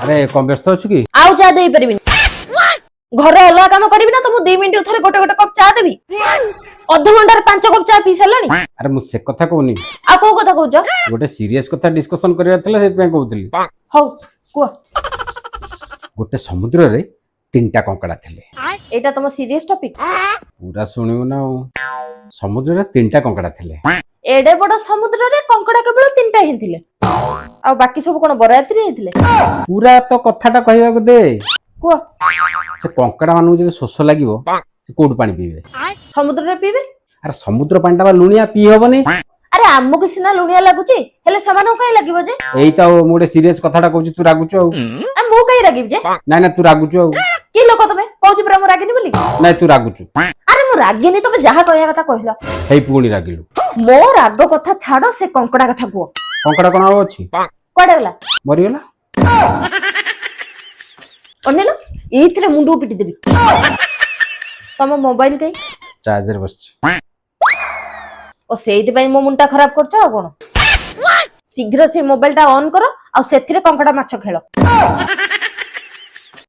अरे कौन व्यस्त अच्छु कि आउ चा दे परबिनी घर अलग काम करबी ना तो मु 2 मिनिट थरे गोटे गोटे कप चा देबी अध घंटा रे 5 कप चा पी सलनी अरे मु से कथा कहूनी आ को कथा कहउछ गोटे सीरियस कथा डिस्कशन करियार थिला सेत पे कहउतली हौ को गोटे समुद्र रे तीनटा कंकड़ा थिले एटा तुम सीरियस टॉपिक पूरा सुनियो ना समुद्र रे तीनटा कंकड़ा थिले एडे बड़ समुद्र रे कंकड़ा केवल 3टा ही थिले आ बाकी सब कोन बरायत्री हेथिले पूरा तो कथाटा कहबा को दे को से कंकड़ा मानु जे शोष लागिवो से कोड पानी पीबे समुद्र रे पीबे अरे समुद्र पानीटा बा लुनिया पी हबनी अरे आमको सिना लुनिया लागुची हेले समानो काई लागिबो जे एई त मु गोटे सीरियस कथाटा कहूची तू रागुचो आ मु काई रागिब जे ना ना तू रागुचो की लोक तमे कहूची प्रा मु रागिनी बोली ना तू रागुचो अरे मु रागिनी तमे जहा कहया कथा कहलो हेई पुणी रागिलु मो राग कथा छाड़ो से कंकड़ा कथा कुओ कंकड़ा कोन आउ अछि कोडे गला मरि गेला ओनेलो एथिरे मुंडू पिटी देबी तम मोबाइल कई चार्जर बसछि ओ सेइति पई मो मुंडा खराब करछ आ कोन शीघ्र से मोबाइल टा ऑन करो आ सेथिरे कंकड़ा माछ खेलो